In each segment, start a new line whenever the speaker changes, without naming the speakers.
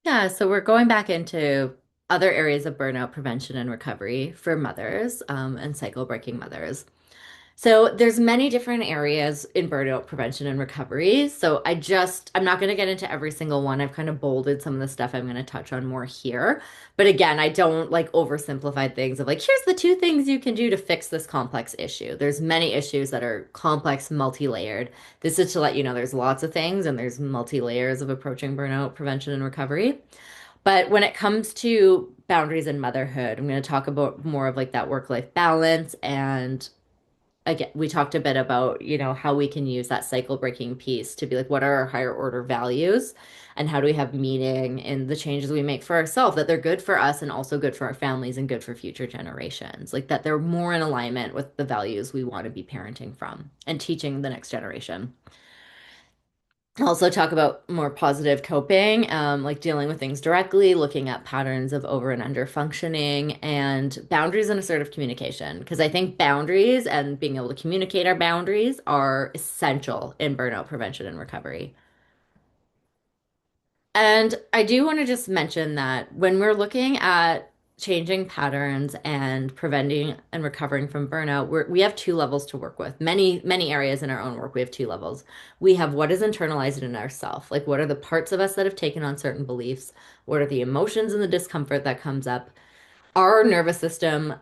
Yeah, so we're going back into other areas of burnout prevention and recovery for mothers and cycle breaking mothers. So there's many different areas in burnout prevention and recovery. I'm not going to get into every single one. I've kind of bolded some of the stuff I'm going to touch on more here. But again, I don't like oversimplify things of like, here's the two things you can do to fix this complex issue. There's many issues that are complex, multi-layered. This is to let you know there's lots of things and there's multi-layers of approaching burnout prevention and recovery. But when it comes to boundaries and motherhood, I'm going to talk about more of like that work-life balance and again, we talked a bit about, how we can use that cycle breaking piece to be like, what are our higher order values and how do we have meaning in the changes we make for ourselves, that they're good for us and also good for our families and good for future generations, like that they're more in alignment with the values we want to be parenting from and teaching the next generation. Also talk about more positive coping, like dealing with things directly, looking at patterns of over and under functioning, and boundaries and assertive communication. Because I think boundaries and being able to communicate our boundaries are essential in burnout prevention and recovery. And I do want to just mention that when we're looking at changing patterns and preventing and recovering from burnout, we have two levels to work with. Many areas in our own work, we have two levels. We have what is internalized in ourself, like what are the parts of us that have taken on certain beliefs? What are the emotions and the discomfort that comes up? Our nervous system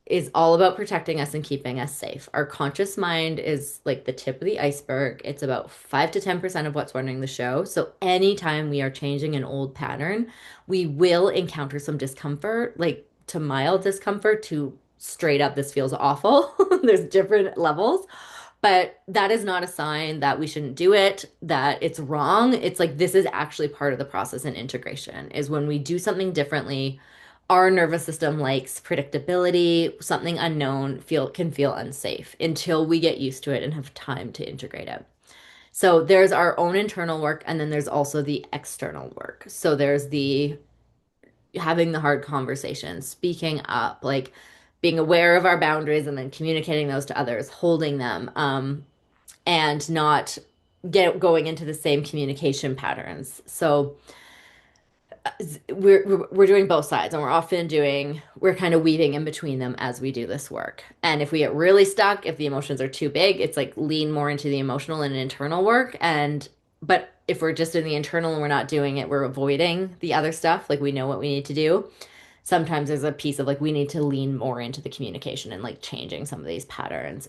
is all about protecting us and keeping us safe. Our conscious mind is like the tip of the iceberg. It's about 5 to 10% of what's running the show. So anytime we are changing an old pattern, we will encounter some discomfort, like to mild discomfort to straight up, this feels awful. There's different levels. But that is not a sign that we shouldn't do it, that it's wrong. It's like this is actually part of the process and integration is when we do something differently, our nervous system likes predictability, something unknown can feel unsafe until we get used to it and have time to integrate it. So there's our own internal work and then there's also the external work. So there's the having the hard conversations, speaking up, like being aware of our boundaries and then communicating those to others, holding them, and not going into the same communication patterns. So we're doing both sides and we're kind of weaving in between them as we do this work. And if we get really stuck, if the emotions are too big, it's like lean more into the emotional and internal work. And but if we're just in the internal and we're not doing it, we're avoiding the other stuff, like we know what we need to do. Sometimes there's a piece of like we need to lean more into the communication and like changing some of these patterns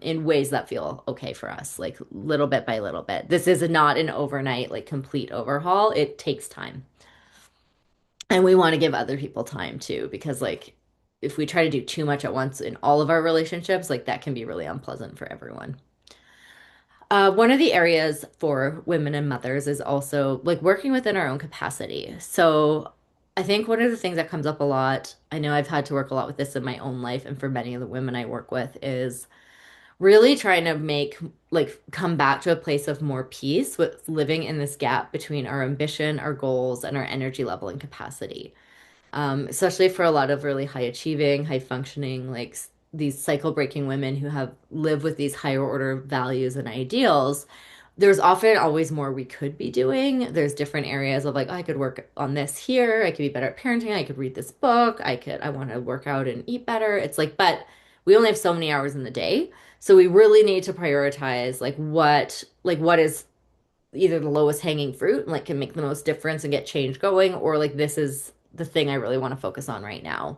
in ways that feel okay for us, like little bit by little bit. This is not an overnight like complete overhaul. It takes time. And we want to give other people time too, because like if we try to do too much at once in all of our relationships, like that can be really unpleasant for everyone. One of the areas for women and mothers is also like working within our own capacity. So I think one of the things that comes up a lot, I know I've had to work a lot with this in my own life, and for many of the women I work with, is really trying to come back to a place of more peace with living in this gap between our ambition, our goals, and our energy level and capacity, especially for a lot of really high achieving, high functioning, these cycle breaking women who have lived with these higher order values and ideals. There's often always more we could be doing. There's different areas of like, oh, I could work on this here. I could be better at parenting. I could read this book. I want to work out and eat better. It's like, but we only have so many hours in the day. So we really need to prioritize what is either the lowest hanging fruit and like can make the most difference and get change going, or like this is the thing I really want to focus on right now.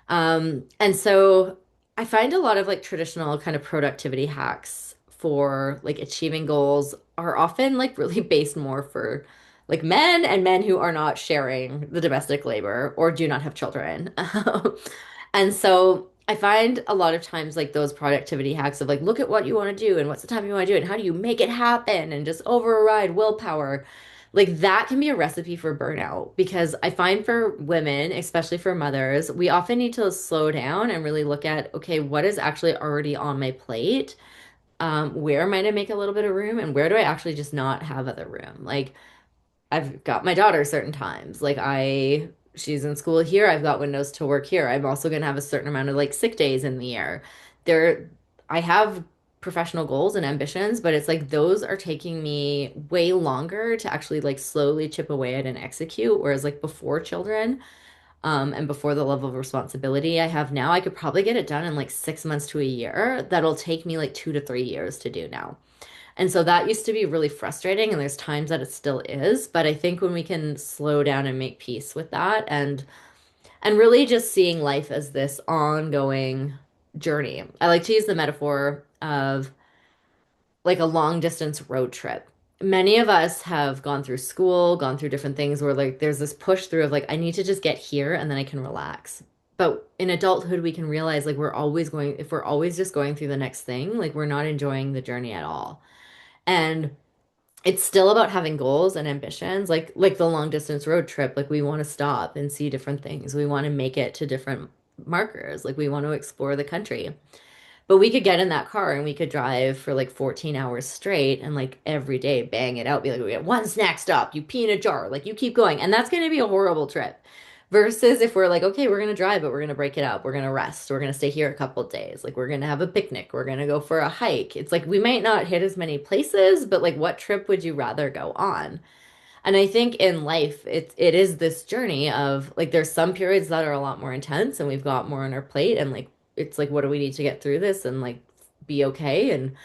And so I find a lot of like traditional kind of productivity hacks for like achieving goals are often like really based more for like men and men who are not sharing the domestic labor or do not have children. And so I find a lot of times like those productivity hacks of like, look at what you want to do and what's the time you want to do and how do you make it happen and just override willpower. Like that can be a recipe for burnout because I find for women, especially for mothers, we often need to slow down and really look at, okay, what is actually already on my plate? Where might I make a little bit of room and where do I actually just not have other room? Like I've got my daughter certain times. She's in school here. I've got windows to work here. I'm also gonna have a certain amount of like sick days in the year. There, I have. professional goals and ambitions, but it's like those are taking me way longer to actually like slowly chip away at and execute. Whereas like before children, and before the level of responsibility I have now, I could probably get it done in like 6 months to a year. That'll take me like 2 to 3 years to do now. And so that used to be really frustrating, and there's times that it still is. But I think when we can slow down and make peace with that and really just seeing life as this ongoing journey. I like to use the metaphor of like a long distance road trip. Many of us have gone through school, gone through different things where like there's this push through of like, I need to just get here and then I can relax. But in adulthood, we can realize like we're always going, if we're always just going through the next thing, like we're not enjoying the journey at all. And it's still about having goals and ambitions, like the long distance road trip. Like we want to stop and see different things. We want to make it to different markers. Like we want to explore the country. But we could get in that car and we could drive for like 14 hours straight and like every day bang it out. Be like, we get one snack stop, you pee in a jar, like you keep going. And that's going to be a horrible trip. Versus if we're like, okay, we're going to drive, but we're going to break it up. We're going to rest. We're going to stay here a couple of days. Like we're going to have a picnic. We're going to go for a hike. It's like we might not hit as many places, but like what trip would you rather go on? And I think in life, it is this journey of like there's some periods that are a lot more intense and we've got more on our plate and like it's like what do we need to get through this and like be okay and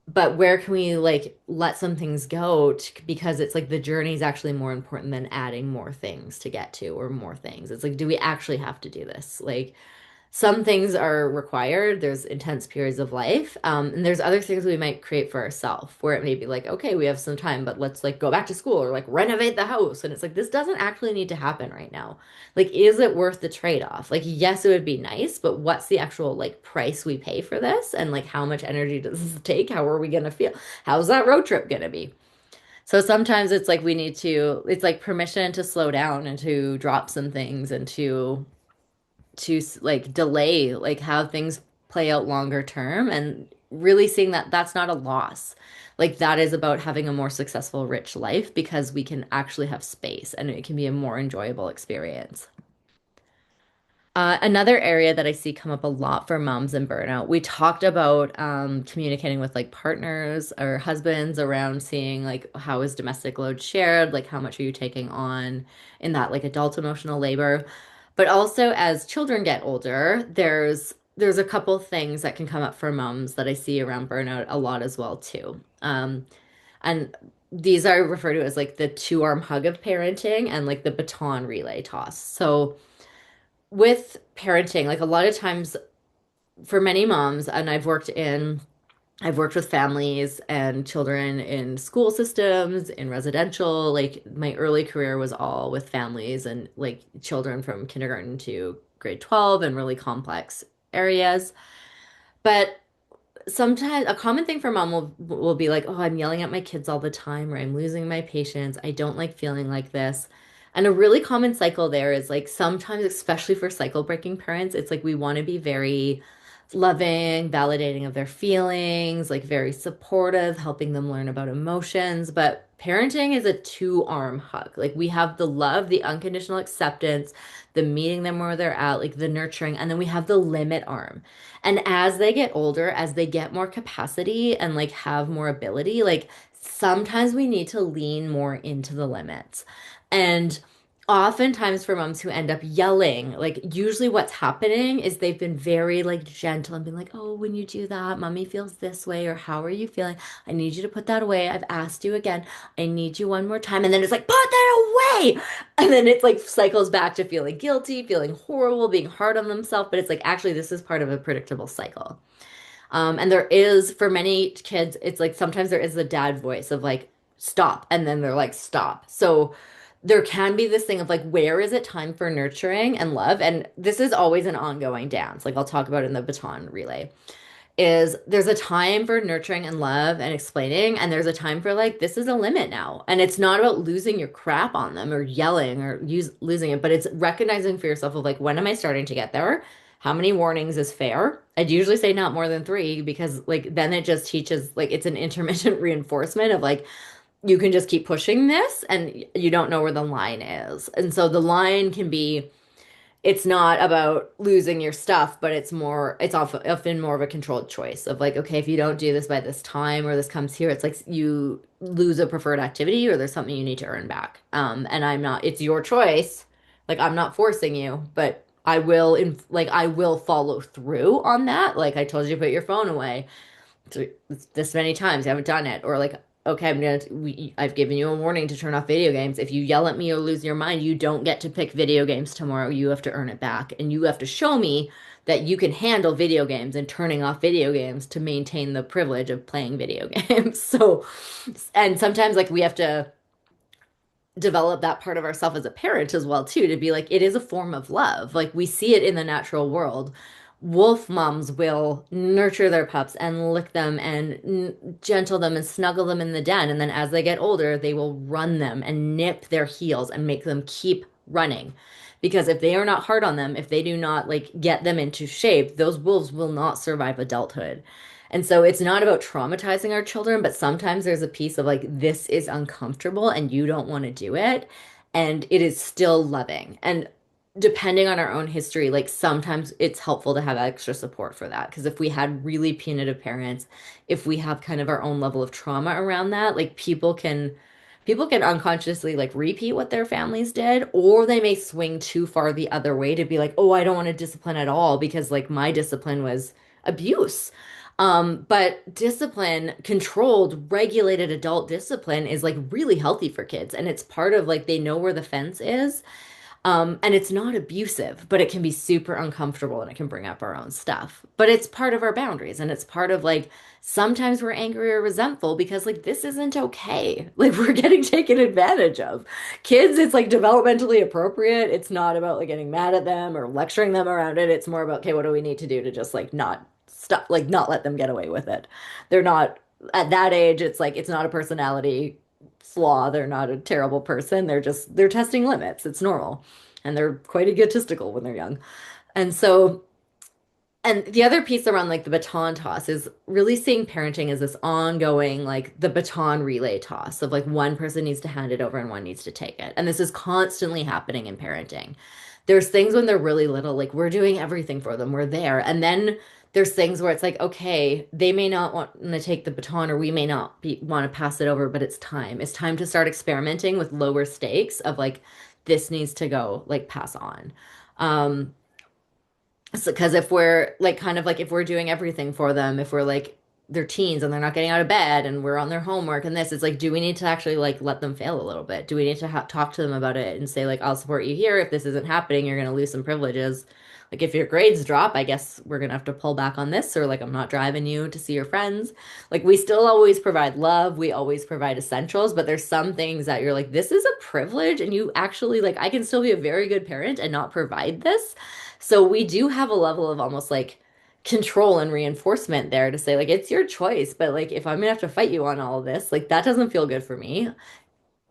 but where can we like let some things go because it's like the journey is actually more important than adding more things to get to or more things. It's like do we actually have to do this? Like some things are required. There's intense periods of life. And there's other things we might create for ourselves where it may be like, okay, we have some time, but let's like go back to school or like renovate the house. And it's like, this doesn't actually need to happen right now. Like, is it worth the trade-off? Like, yes, it would be nice, but what's the actual like price we pay for this? And like, how much energy does this take? How are we going to feel? How's that road trip going to be? So sometimes it's like we need to, it's like permission to slow down and to drop some things and to like delay like how things play out longer term and really seeing that that's not a loss. Like that is about having a more successful, rich life because we can actually have space and it can be a more enjoyable experience. Another area that I see come up a lot for moms and burnout, we talked about communicating with like partners or husbands around seeing like how is domestic load shared, like how much are you taking on in that like adult emotional labor. But also as children get older, there's a couple things that can come up for moms that I see around burnout a lot as well too. And these are referred to as like the two-arm hug of parenting and like the baton relay toss. So with parenting, like a lot of times for many moms, and I've worked with families and children in school systems, in residential. Like my early career was all with families and like children from kindergarten to grade 12 and really complex areas. But sometimes a common thing for mom will be like, "Oh, I'm yelling at my kids all the time," or "I'm losing my patience. I don't like feeling like this." And a really common cycle there is like sometimes, especially for cycle breaking parents, it's like we want to be very loving, validating of their feelings, like very supportive, helping them learn about emotions. But parenting is a two-arm hug. Like we have the love, the unconditional acceptance, the meeting them where they're at, like the nurturing, and then we have the limit arm. And as they get older, as they get more capacity and like have more ability, like sometimes we need to lean more into the limits. And oftentimes for moms who end up yelling, like usually what's happening is they've been very like gentle and been like, oh, when you do that, mommy feels this way, or how are you feeling? I need you to put that away. I've asked you again. I need you one more time. And then it's like, put that away. And then it's like cycles back to feeling guilty, feeling horrible, being hard on themselves. But it's like, actually, this is part of a predictable cycle. And there is, for many kids, it's like sometimes there is the dad voice of like, stop. And then they're like, stop. So there can be this thing of like, where is it time for nurturing and love? And this is always an ongoing dance. Like I'll talk about in the baton relay is there's a time for nurturing and love and explaining, and there's a time for like, this is a limit now. And it's not about losing your crap on them or yelling or losing it, but it's recognizing for yourself of like, when am I starting to get there? How many warnings is fair? I'd usually say not more than three because like then it just teaches like it's an intermittent reinforcement of like you can just keep pushing this and you don't know where the line is. And so the line can be it's not about losing your stuff, but it's often more of a controlled choice of like, okay, if you don't do this by this time or this comes here, it's like you lose a preferred activity or there's something you need to earn back. And it's your choice. Like I'm not forcing you, but I will follow through on that. Like I told you to put your phone away this many times, you haven't done it. Or like, okay, I've given you a warning to turn off video games. If you yell at me or lose your mind, you don't get to pick video games tomorrow. You have to earn it back. And you have to show me that you can handle video games and turning off video games to maintain the privilege of playing video games. So, and sometimes like we have to develop that part of ourselves as a parent as well too, to be like it is a form of love. Like we see it in the natural world. Wolf moms will nurture their pups and lick them and gentle them and snuggle them in the den, and then as they get older they will run them and nip their heels and make them keep running, because if they are not hard on them, if they do not like get them into shape, those wolves will not survive adulthood. And so it's not about traumatizing our children, but sometimes there's a piece of like, this is uncomfortable and you don't want to do it. And it is still loving. And depending on our own history, like sometimes it's helpful to have extra support for that. Because if we had really punitive parents, if we have kind of our own level of trauma around that, like people can unconsciously like repeat what their families did, or they may swing too far the other way to be like, oh, I don't want to discipline at all because like my discipline was abuse. But discipline, controlled, regulated adult discipline is like really healthy for kids. And it's part of like they know where the fence is. And it's not abusive, but it can be super uncomfortable and it can bring up our own stuff. But it's part of our boundaries and it's part of like sometimes we're angry or resentful because like this isn't okay. Like we're getting taken advantage of. Kids, it's like developmentally appropriate. It's not about like getting mad at them or lecturing them around it. It's more about, okay, what do we need to do to just like not stop, like not let them get away with it. They're not at that age, it's like it's not a personality flaw. They're not a terrible person. They're testing limits. It's normal. And they're quite egotistical when they're young. And so, and the other piece around like the baton toss is really seeing parenting as this ongoing, like the baton relay toss of like one person needs to hand it over and one needs to take it. And this is constantly happening in parenting. There's things when they're really little, like we're doing everything for them, we're there. And then there's things where it's like, okay, they may not want to take the baton or we may not want to pass it over, but it's time. It's time to start experimenting with lower stakes of like, this needs to go like pass on. Um, so, because if we're like kind of like if we're doing everything for them, if we're like they're teens and they're not getting out of bed and we're on their homework and this, it's like, do we need to actually like let them fail a little bit? Do we need to talk to them about it and say like, I'll support you here. If this isn't happening, you're going to lose some privileges. Like if your grades drop, I guess we're going to have to pull back on this, or like I'm not driving you to see your friends. Like we still always provide love, we always provide essentials, but there's some things that you're like, this is a privilege and you actually like I can still be a very good parent and not provide this. So we do have a level of almost like control and reinforcement there to say like it's your choice, but like if I'm gonna have to fight you on all of this, like that doesn't feel good for me.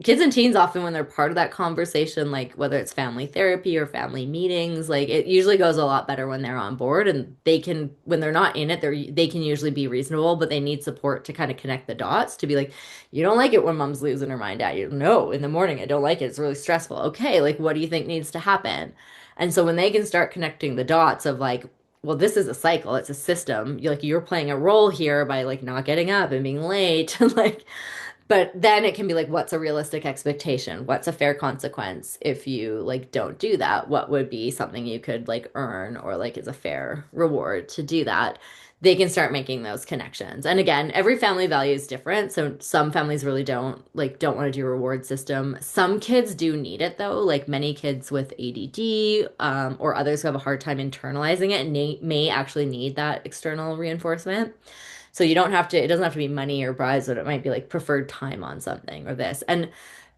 Kids and teens often when they're part of that conversation, like whether it's family therapy or family meetings, like it usually goes a lot better when they're on board, and they can when they're not in it, they can usually be reasonable, but they need support to kind of connect the dots to be like, you don't like it when mom's losing her mind at you. No, in the morning I don't like it. It's really stressful. Okay, like what do you think needs to happen? And so when they can start connecting the dots of like, well, this is a cycle, it's a system. You're playing a role here by like not getting up and being late, like but then it can be like, what's a realistic expectation? What's a fair consequence if you like don't do that? What would be something you could like earn or like is a fair reward to do that? They can start making those connections. And again, every family value is different. So some families really don't want to do a reward system. Some kids do need it though, like many kids with ADD, or others who have a hard time internalizing it and may actually need that external reinforcement. So you don't have to, it doesn't have to be money or bribes, but it might be like preferred time on something or this. And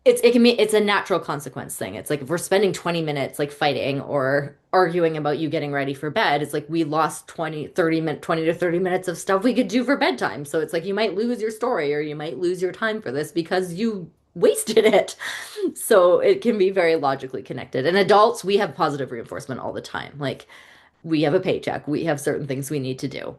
it's a natural consequence thing. It's like if we're spending 20 minutes like fighting or arguing about you getting ready for bed, it's like we lost 20 to 30 minutes of stuff we could do for bedtime. So it's like you might lose your story or you might lose your time for this because you wasted it. So it can be very logically connected. And adults, we have positive reinforcement all the time. Like we have a paycheck, we have certain things we need to do.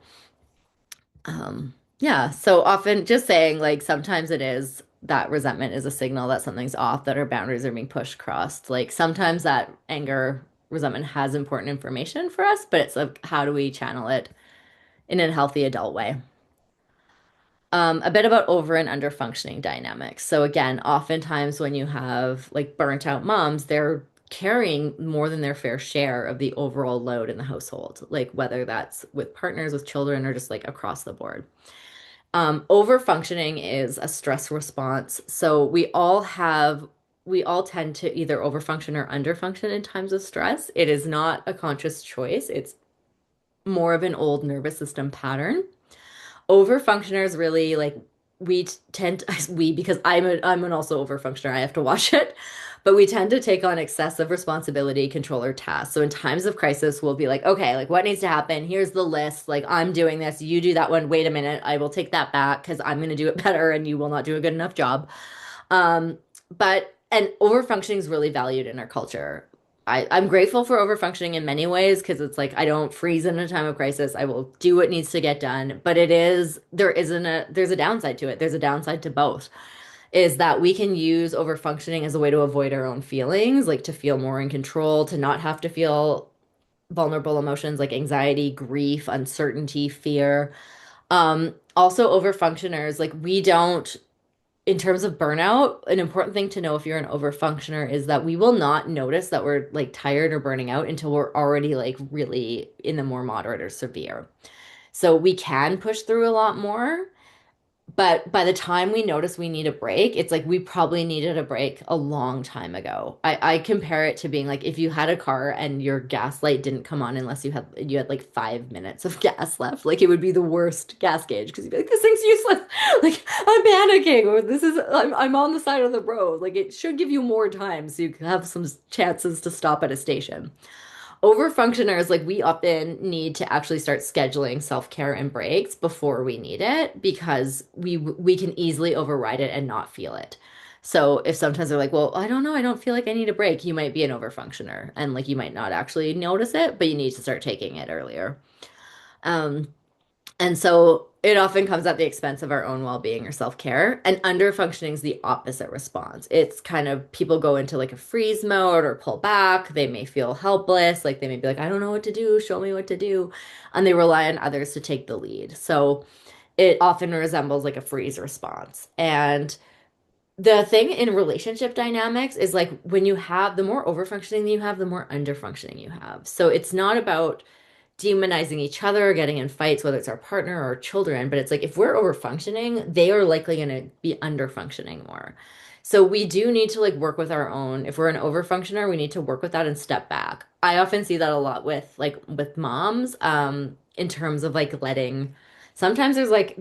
Yeah, so often just saying like sometimes it is that resentment is a signal that something's off, that our boundaries are being pushed crossed. Like sometimes that anger, resentment has important information for us, but it's like, how do we channel it in a healthy adult way? A bit about over and under functioning dynamics. So again, oftentimes when you have like burnt out moms, they're carrying more than their fair share of the overall load in the household, like whether that's with partners, with children, or just like across the board. Over functioning is a stress response. So we all tend to either overfunction or underfunction in times of stress. It is not a conscious choice. It's more of an old nervous system pattern. Overfunctioners really like tend to, we because I'm an also overfunctioner. I have to watch it, but we tend to take on excessive responsibility, control our tasks. So in times of crisis, we'll be like, okay, like what needs to happen? Here's the list. Like I'm doing this. You do that one. Wait a minute. I will take that back because I'm going to do it better, and you will not do a good enough job. And overfunctioning is really valued in our culture. I'm grateful for overfunctioning in many ways because it's like I don't freeze in a time of crisis. I will do what needs to get done. But there's a downside to it. There's a downside to both. Is that we can use overfunctioning as a way to avoid our own feelings, like to feel more in control, to not have to feel vulnerable emotions like anxiety, grief, uncertainty, fear. Also overfunctioners, like we don't in terms of burnout, an important thing to know if you're an overfunctioner is that we will not notice that we're like tired or burning out until we're already like really in the more moderate or severe. So we can push through a lot more, but by the time we notice we need a break, it's like we probably needed a break a long time ago. I compare it to being like if you had a car and your gas light didn't come on unless you had like 5 minutes of gas left. Like it would be the worst gas gauge because you'd be like, this thing's useless. Like I'm panicking, or I'm on the side of the road. Like it should give you more time so you can have some chances to stop at a station. Overfunctioners, like we often need to actually start scheduling self-care and breaks before we need it because we can easily override it and not feel it. So if sometimes they're like, well, I don't know, I don't feel like I need a break, you might be an overfunctioner and like you might not actually notice it, but you need to start taking it earlier. Um, and so it often comes at the expense of our own well-being or self-care. And underfunctioning is the opposite response. It's kind of people go into like a freeze mode or pull back. They may feel helpless, like they may be like, I don't know what to do, show me what to do. And they rely on others to take the lead. So it often resembles like a freeze response. And the thing in relationship dynamics is like when you have the more overfunctioning you have, the more underfunctioning you have. So it's not about demonizing each other, getting in fights, whether it's our partner or our children. But it's like if we're over functioning, they are likely going to be under functioning more. So we do need to like work with our own. If we're an over functioner, we need to work with that and step back. I often see that a lot with moms, in terms of like letting. Sometimes there's like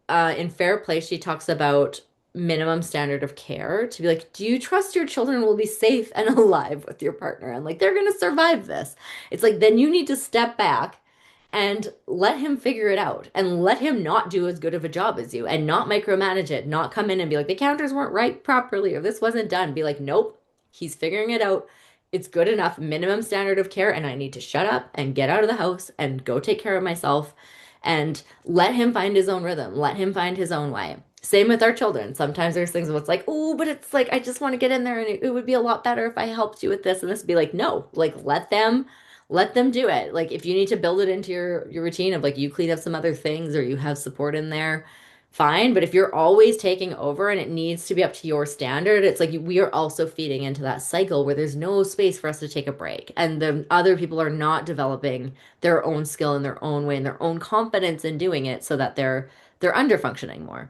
in Fair Play, she talks about minimum standard of care to be like, do you trust your children will be safe and alive with your partner? And like, they're going to survive this. It's like, then you need to step back and let him figure it out and let him not do as good of a job as you and not micromanage it, not come in and be like, the counters weren't right properly or this wasn't done. Be like, nope, he's figuring it out. It's good enough, minimum standard of care, and I need to shut up and get out of the house and go take care of myself and let him find his own rhythm, let him find his own way. Same with our children. Sometimes there's things where it's like, oh, but it's like, I just want to get in there and it would be a lot better if I helped you with this. And this would be like, no, like let them do it. Like if you need to build it into your routine of like you clean up some other things or you have support in there, fine. But if you're always taking over and it needs to be up to your standard, it's like we are also feeding into that cycle where there's no space for us to take a break. And the other people are not developing their own skill in their own way and their own confidence in doing it so that they're under functioning more.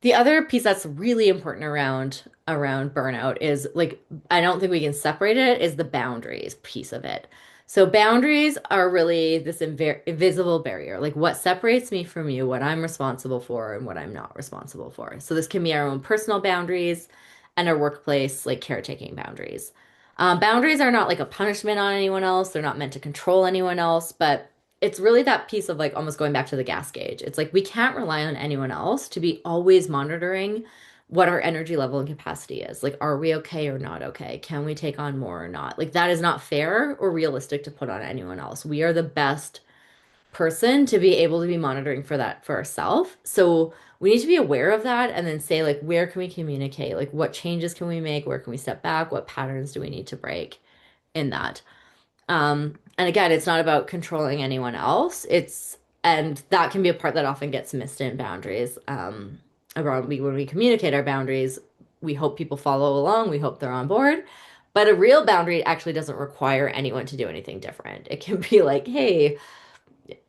The other piece that's really important around burnout is like I don't think we can separate it is the boundaries piece of it. So boundaries are really this invisible barrier, like what separates me from you, what I'm responsible for and what I'm not responsible for. So this can be our own personal boundaries and our workplace like caretaking boundaries. Boundaries are not like a punishment on anyone else. They're not meant to control anyone else, but it's really that piece of like almost going back to the gas gauge. It's like we can't rely on anyone else to be always monitoring what our energy level and capacity is. Like, are we okay or not okay? Can we take on more or not? Like, that is not fair or realistic to put on anyone else. We are the best. person to be able to be monitoring for that for ourselves. So we need to be aware of that and then say, like, where can we communicate? Like, what changes can we make? Where can we step back? What patterns do we need to break in that? And again, it's not about controlling anyone else. And that can be a part that often gets missed in boundaries. When we communicate our boundaries, we hope people follow along. We hope they're on board. But a real boundary actually doesn't require anyone to do anything different. It can be like, hey,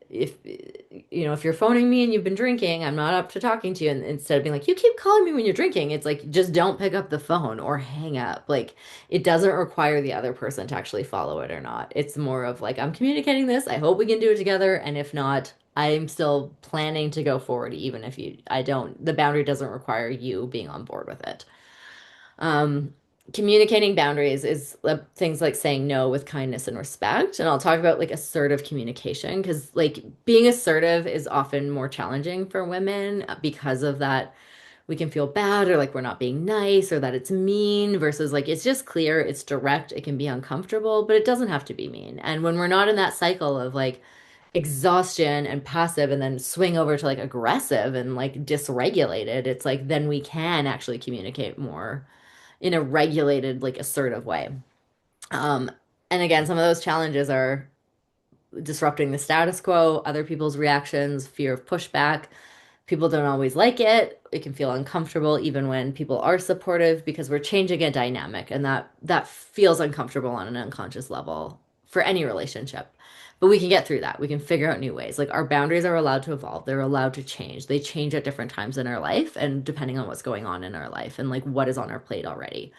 if if you're phoning me and you've been drinking, I'm not up to talking to you. And instead of being like, you keep calling me when you're drinking, it's like, just don't pick up the phone or hang up. Like, it doesn't require the other person to actually follow it or not. It's more of like, I'm communicating this. I hope we can do it together. And if not, I'm still planning to go forward, even if I don't, the boundary doesn't require you being on board with it. Um, Communicating boundaries is things like saying no with kindness and respect. And I'll talk about like assertive communication because like being assertive is often more challenging for women because of that. We can feel bad or like we're not being nice or that it's mean versus like it's just clear, it's direct, it can be uncomfortable, but it doesn't have to be mean. And when we're not in that cycle of like exhaustion and passive and then swing over to like aggressive and like dysregulated, it's like then we can actually communicate more in a regulated, like assertive way. Um, and again, some of those challenges are disrupting the status quo, other people's reactions, fear of pushback. People don't always like it. It can feel uncomfortable even when people are supportive because we're changing a dynamic and that feels uncomfortable on an unconscious level for any relationship. But we can get through that. We can figure out new ways. Like our boundaries are allowed to evolve. They're allowed to change. They change at different times in our life and depending on what's going on in our life and like what is on our plate already.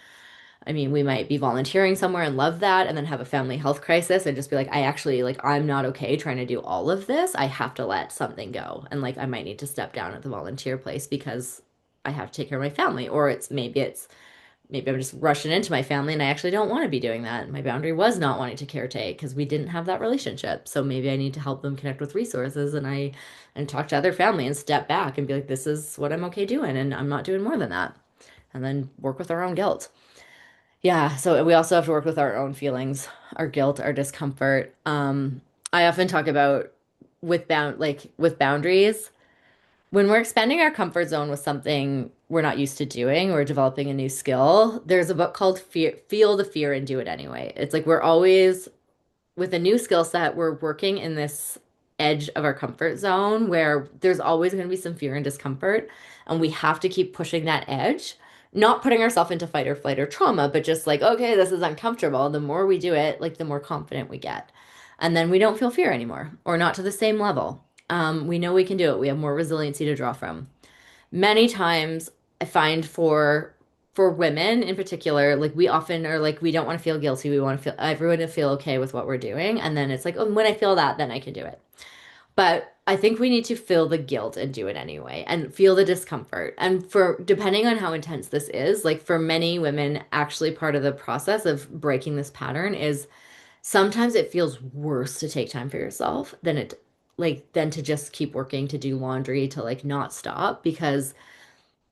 I mean, we might be volunteering somewhere and love that and then have a family health crisis and just be like, I actually, like, I'm not okay trying to do all of this. I have to let something go. And like, I might need to step down at the volunteer place because I have to take care of my family. Or maybe I'm just rushing into my family and I actually don't want to be doing that. My boundary was not wanting to caretake because we didn't have that relationship. So maybe I need to help them connect with resources and talk to other family and step back and be like, this is what I'm okay doing. And I'm not doing more than that. And then work with our own guilt. Yeah, so we also have to work with our own feelings, our guilt, our discomfort. I often talk about with boundaries, when we're expanding our comfort zone with something we're not used to doing or developing a new skill, there's a book called Feel the Fear and Do It Anyway. It's like we're always with a new skill set, we're working in this edge of our comfort zone where there's always going to be some fear and discomfort, and we have to keep pushing that edge, not putting ourselves into fight or flight or trauma, but just like, okay, this is uncomfortable. The more we do it, like the more confident we get. And then we don't feel fear anymore, or not to the same level. We know we can do it. We have more resiliency to draw from. Many times I find for women in particular, like we often are like we don't want to feel guilty. We want to feel everyone to feel okay with what we're doing. And then it's like, oh, when I feel that, then I can do it. But I think we need to feel the guilt and do it anyway and feel the discomfort. And for depending on how intense this is, like for many women, actually part of the process of breaking this pattern is sometimes it feels worse to take time for yourself than to just keep working to do laundry to like not stop because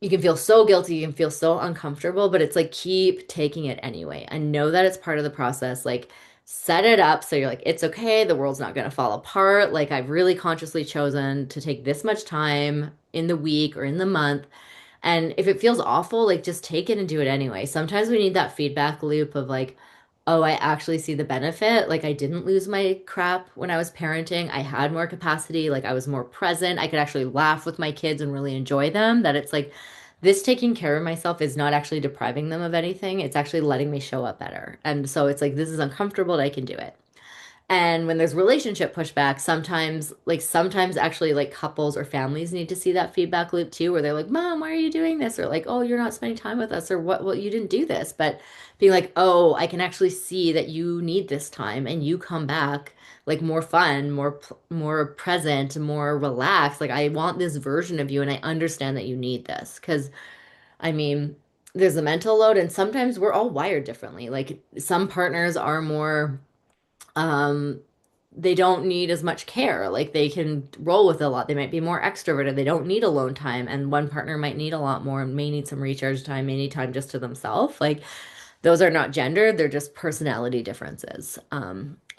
you can feel so guilty, you can feel so uncomfortable, but it's like keep taking it anyway. And know that it's part of the process. Like set it up so you're like, it's okay, the world's not gonna fall apart. Like I've really consciously chosen to take this much time in the week or in the month. And if it feels awful, like just take it and do it anyway. Sometimes we need that feedback loop of like, oh, I actually see the benefit. Like I didn't lose my crap when I was parenting. I had more capacity, like I was more present. I could actually laugh with my kids and really enjoy them. That it's like this taking care of myself is not actually depriving them of anything. It's actually letting me show up better. And so it's like this is uncomfortable, but I can do it. And when there's relationship pushback, sometimes actually like couples or families need to see that feedback loop too, where they're like, Mom, why are you doing this? Or like, oh, you're not spending time with us, or what, well, you didn't do this. But being like, oh, I can actually see that you need this time and you come back like more fun, more present, more relaxed. Like I want this version of you and I understand that you need this. Because I mean, there's a mental load and sometimes we're all wired differently. Like some partners are more um they don't need as much care. Like they can roll with it a lot. They might be more extroverted. They don't need alone time. And one partner might need a lot more and may need some recharge time, may need time just to themselves. Like those are not gendered, they're just personality differences.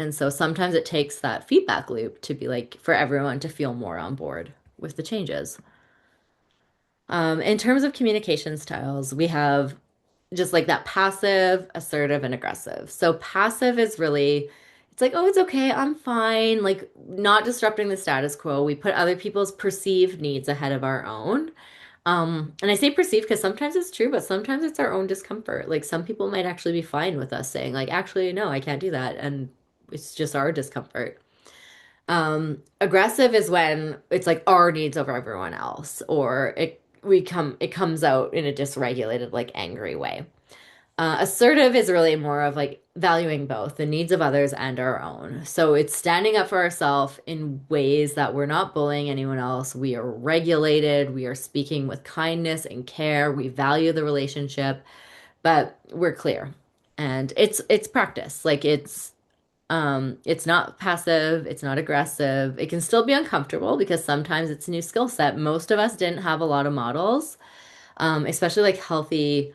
And so sometimes it takes that feedback loop to be like for everyone to feel more on board with the changes. In terms of communication styles, we have just like that passive, assertive, and aggressive. So passive is really, it's like, oh, it's okay, I'm fine, like not disrupting the status quo. We put other people's perceived needs ahead of our own. And I say perceived because sometimes it's true, but sometimes it's our own discomfort. Like some people might actually be fine with us saying, like, actually, no, I can't do that. And it's just our discomfort. Aggressive is when it's like our needs over everyone else, or it comes out in a dysregulated, like angry way. Assertive is really more of like valuing both the needs of others and our own. So it's standing up for ourselves in ways that we're not bullying anyone else. We are regulated. We are speaking with kindness and care. We value the relationship, but we're clear. And it's practice. Like it's not passive, it's not aggressive. It can still be uncomfortable because sometimes it's a new skill set. Most of us didn't have a lot of models, especially like healthy,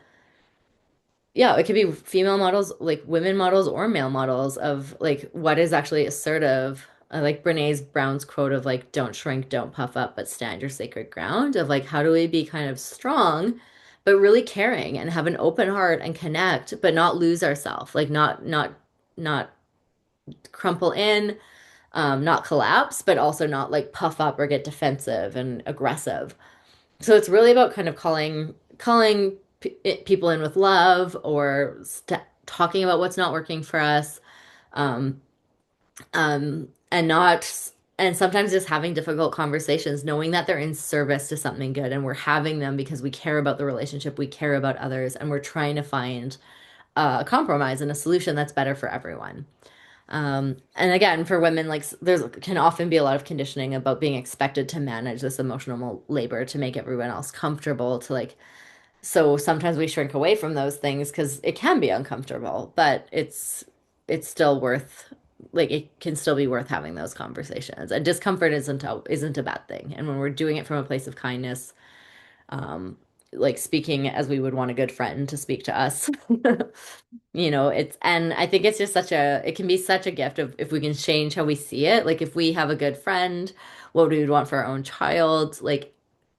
yeah, it could be female models, like women models or male models of like what is actually assertive. I like Brene Brown's quote of like, don't shrink, don't puff up, but stand your sacred ground of like, how do we be kind of strong, but really caring and have an open heart and connect, but not lose ourselves, like not crumple in, not collapse, but also not like puff up or get defensive and aggressive. So it's really about kind of calling people in with love or talking about what's not working for us, um, and not and sometimes just having difficult conversations, knowing that they're in service to something good, and we're having them because we care about the relationship, we care about others, and we're trying to find a compromise and a solution that's better for everyone. And again, for women, like there's can often be a lot of conditioning about being expected to manage this emotional labor to make everyone else comfortable, to like, so sometimes we shrink away from those things because it can be uncomfortable, but it's still worth like it can still be worth having those conversations. And discomfort isn't a bad thing. And when we're doing it from a place of kindness, um, like speaking as we would want a good friend to speak to us. It's and I think it's just it can be such a gift of if we can change how we see it. Like if we have a good friend, what we would want for our own child. Like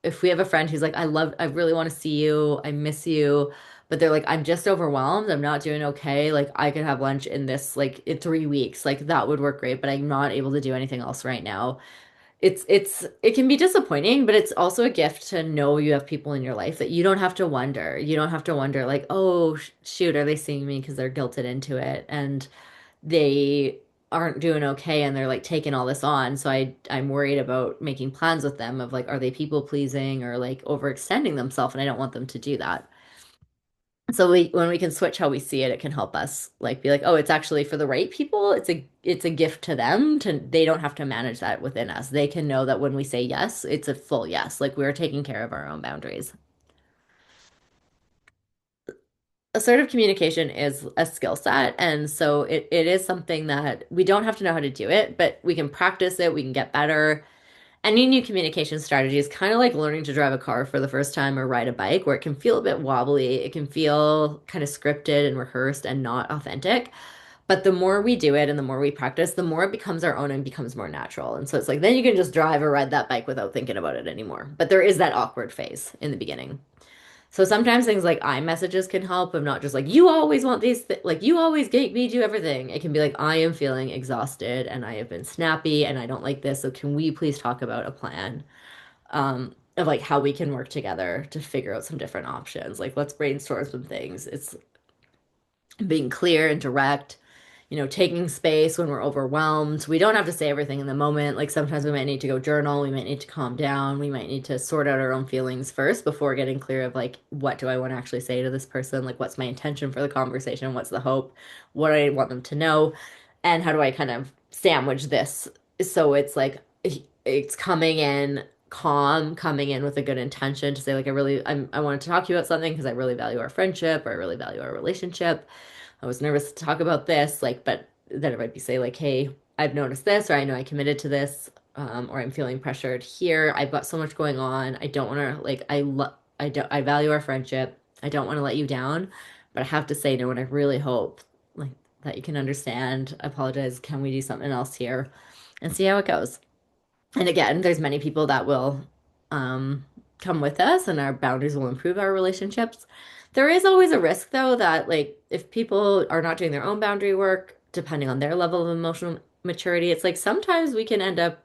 if we have a friend who's like, I really want to see you, I miss you, but they're like, I'm just overwhelmed, I'm not doing okay. Like I could have lunch in this like in 3 weeks. Like that would work great, but I'm not able to do anything else right now. It can be disappointing, but it's also a gift to know you have people in your life that you don't have to wonder. You don't have to wonder like, oh shoot, are they seeing me because they're guilted into it and they aren't doing okay and they're like taking all this on. So I'm worried about making plans with them of like, are they people pleasing or like overextending themselves? And I don't want them to do that. So when we can switch how we see it, it can help us like be like, oh, it's actually for the right people. It's a gift to them to they don't have to manage that within us. They can know that when we say yes, it's a full yes. Like we're taking care of our own boundaries. Assertive communication is a skill set, and so it is something that we don't have to know how to do it, but we can practice it, we can get better. Any new communication strategy is kind of like learning to drive a car for the first time or ride a bike, where it can feel a bit wobbly, it can feel kind of scripted and rehearsed and not authentic. But the more we do it and the more we practice, the more it becomes our own and becomes more natural. And so it's like then you can just drive or ride that bike without thinking about it anymore. But there is that awkward phase in the beginning. So sometimes things like iMessages can help. I'm not just like, you always want like, you always get me do everything. It can be like, I am feeling exhausted and I have been snappy and I don't like this. So can we please talk about a plan of like how we can work together to figure out some different options? Like, let's brainstorm some things. It's being clear and direct, taking space when we're overwhelmed. We don't have to say everything in the moment. Like sometimes we might need to go journal, we might need to calm down, we might need to sort out our own feelings first before getting clear of like, what do I want to actually say to this person? Like, what's my intention for the conversation? What's the hope? What do I want them to know? And how do I kind of sandwich this so it's like, it's coming in calm, coming in with a good intention to say like I wanted to talk to you about something because I really value our friendship or I really value our relationship. I was nervous to talk about this, like, but then it might be say like, hey, I've noticed this, or I know I committed to this, or I'm feeling pressured here. I've got so much going on. I don't want to like, I value our friendship. I don't want to let you down, but I have to say no, and I really hope like that you can understand. I apologize. Can we do something else here? And see how it goes. And again, there's many people that will um, come with us and our boundaries will improve our relationships. There is always a risk, though, that like if people are not doing their own boundary work, depending on their level of emotional maturity, it's like sometimes we can end up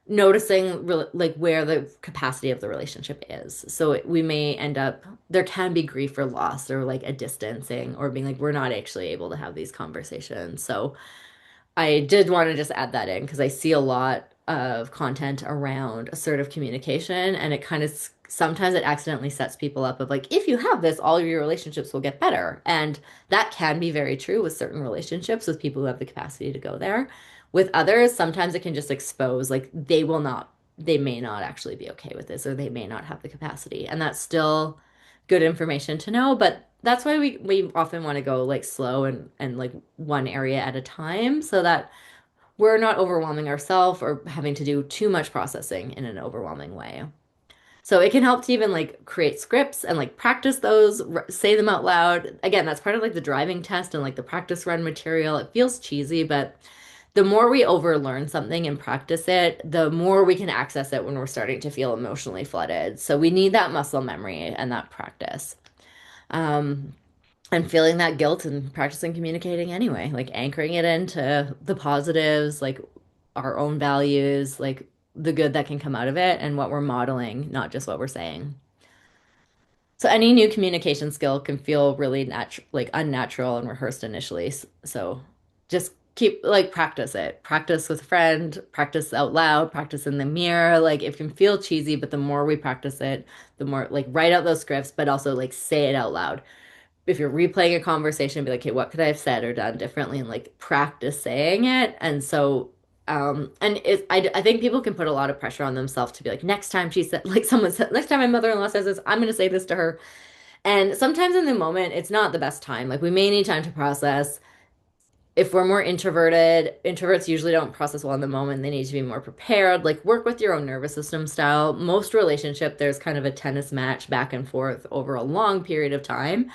noticing like where the capacity of the relationship is. So we may end up, there can be grief or loss or like a distancing or being like, we're not actually able to have these conversations. So I did want to just add that in because I see a lot of content around assertive communication, and it kind of sometimes it accidentally sets people up of like, if you have this, all of your relationships will get better. And that can be very true with certain relationships with people who have the capacity to go there. With others, sometimes it can just expose like they may not actually be okay with this, or they may not have the capacity. And that's still good information to know, but that's why we often want to go like slow and like one area at a time so that we're not overwhelming ourselves or having to do too much processing in an overwhelming way. So it can help to even like create scripts and like practice those, say them out loud. Again, that's part of like the driving test and like the practice run material. It feels cheesy, but the more we overlearn something and practice it, the more we can access it when we're starting to feel emotionally flooded. So we need that muscle memory and that practice. Um, and feeling that guilt and practicing communicating anyway, like anchoring it into the positives, like our own values, like the good that can come out of it and what we're modeling, not just what we're saying. So any new communication skill can feel really natural, like unnatural and rehearsed initially. So just keep like practice it. Practice with a friend, practice out loud, practice in the mirror. Like it can feel cheesy, but the more we practice it, the more like write out those scripts, but also like say it out loud. If you're replaying a conversation, be like, okay, what could I have said or done differently, and like practice saying it. And so, I think people can put a lot of pressure on themselves to be like, next time she said, like someone said, next time my mother-in-law says this, I'm going to say this to her. And sometimes in the moment, it's not the best time. Like we may need time to process. If we're more introverted, introverts usually don't process well in the moment. They need to be more prepared. Like work with your own nervous system style. Most relationship, there's kind of a tennis match back and forth over a long period of time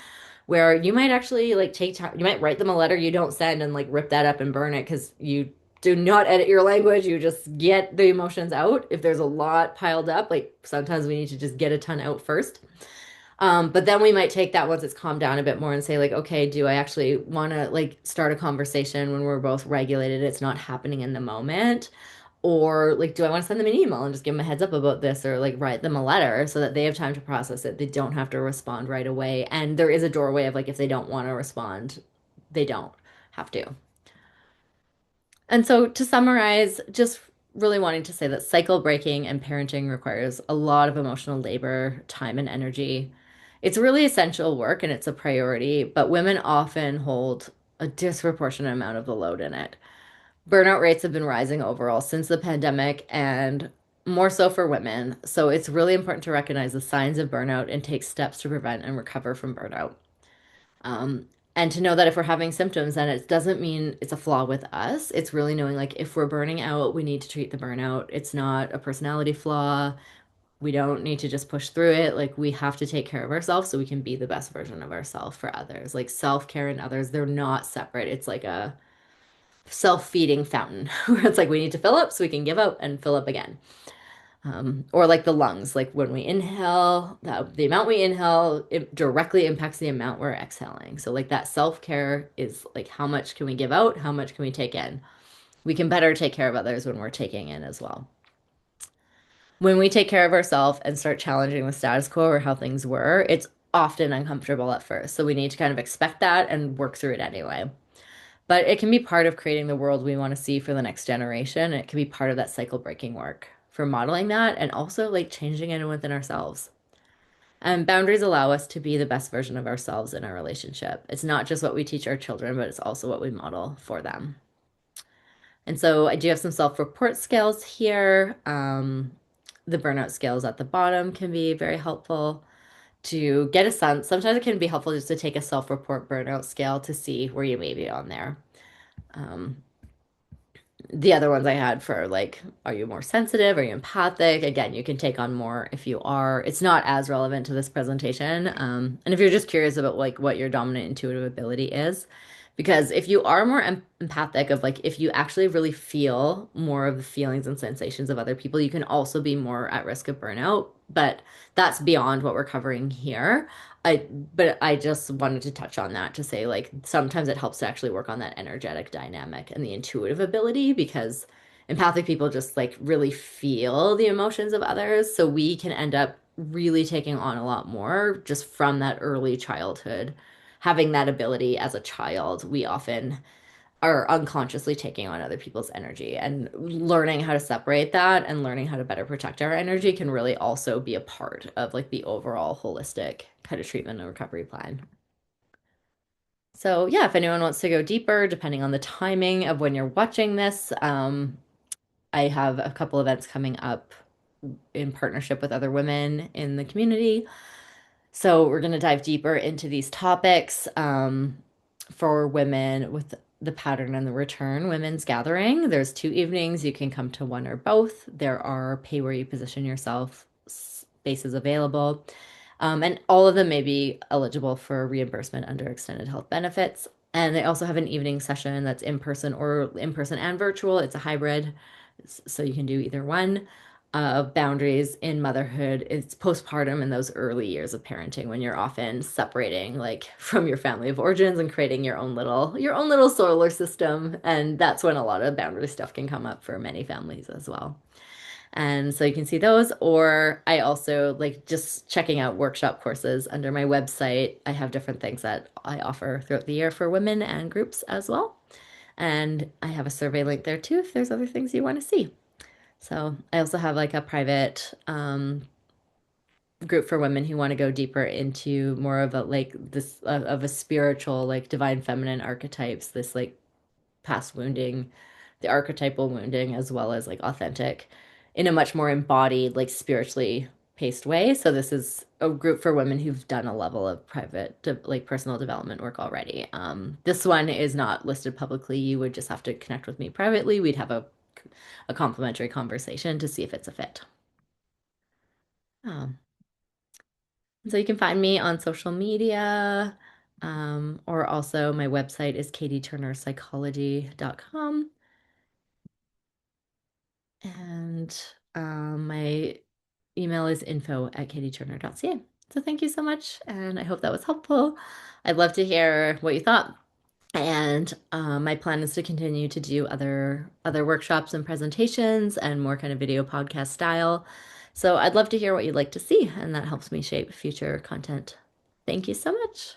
where you might actually like take time, you might write them a letter you don't send and like rip that up and burn it because you do not edit your language. You just get the emotions out. If there's a lot piled up, like sometimes we need to just get a ton out first. But then we might take that once it's calmed down a bit more and say like, okay, do I actually want to like start a conversation when we're both regulated? It's not happening in the moment. Or like, do I want to send them an email and just give them a heads up about this or like write them a letter so that they have time to process it? They don't have to respond right away. And there is a doorway of like, if they don't want to respond, they don't have to. And so to summarize, just really wanting to say that cycle breaking and parenting requires a lot of emotional labor, time, and energy. It's really essential work and it's a priority, but women often hold a disproportionate amount of the load in it. Burnout rates have been rising overall since the pandemic and more so for women. So it's really important to recognize the signs of burnout and take steps to prevent and recover from burnout. Um, and to know that if we're having symptoms, then it doesn't mean it's a flaw with us. It's really knowing like if we're burning out, we need to treat the burnout. It's not a personality flaw. We don't need to just push through it. Like we have to take care of ourselves so we can be the best version of ourselves for others. Like self-care and others, they're not separate. It's like a self-feeding fountain where it's like we need to fill up so we can give up and fill up again. Or like the lungs, like when we inhale, the amount we inhale, it directly impacts the amount we're exhaling. So like that self-care is like how much can we give out? How much can we take in? We can better take care of others when we're taking in as well. When we take care of ourselves and start challenging the status quo or how things were, it's often uncomfortable at first. So we need to kind of expect that and work through it anyway. But it can be part of creating the world we want to see for the next generation. It can be part of that cycle breaking work for modeling that and also like changing it within ourselves. And boundaries allow us to be the best version of ourselves in our relationship. It's not just what we teach our children, but it's also what we model for them. And so I do have some self-report scales here. The burnout scales at the bottom can be very helpful to get a sense. Sometimes it can be helpful just to take a self-report burnout scale to see where you may be on there. Um, the other ones I had for like, are you more sensitive? Are you empathic? Again, you can take on more if you are. It's not as relevant to this presentation. And if you're just curious about like what your dominant intuitive ability is, Because if you are more empathic of like if you actually really feel more of the feelings and sensations of other people, you can also be more at risk of burnout. But that's beyond what we're covering here. I but I just wanted to touch on that to say like sometimes it helps to actually work on that energetic dynamic and the intuitive ability because empathic people just like really feel the emotions of others. So we can end up really taking on a lot more just from that early childhood having that ability as a child, we often are unconsciously taking on other people's energy and learning how to separate that and learning how to better protect our energy can really also be a part of like the overall holistic kind of treatment and recovery plan. So yeah, if anyone wants to go deeper, depending on the timing of when you're watching this, I have a couple events coming up in partnership with other women in the community. So we're going to dive deeper into these topics for women with the pattern and the return women's gathering. There's 2 evenings. You can come to one or both. There are pay where you position yourself spaces available. And all of them may be eligible for reimbursement under extended health benefits. And they also have an evening session that's in person and virtual. It's a hybrid, so you can do either one. Boundaries in motherhood. It's postpartum in those early years of parenting when you're often separating like from your family of origins and creating your own little solar system. And that's when a lot of boundary stuff can come up for many families as well. And so you can see those, or I also like just checking out workshop courses under my website. I have different things that I offer throughout the year for women and groups as well. And I have a survey link there too if there's other things you want to see. So I also have like a private group for women who want to go deeper into more of a like this of a spiritual like divine feminine archetypes, this like past wounding, the archetypal wounding, as well as like authentic in a much more embodied, like spiritually paced way. So this is a group for women who've done a level of like personal development work already. This one is not listed publicly. You would just have to connect with me privately. We'd have a complimentary conversation to see if it's a fit. Um, so you can find me on social media, or also my website is katieturnerpsychology.com. And my email is info@katieturner.ca. So thank you so much, and I hope that was helpful. I'd love to hear what you thought. And my plan is to continue to do other workshops and presentations and more kind of video podcast style. So I'd love to hear what you'd like to see, and that helps me shape future content. Thank you so much.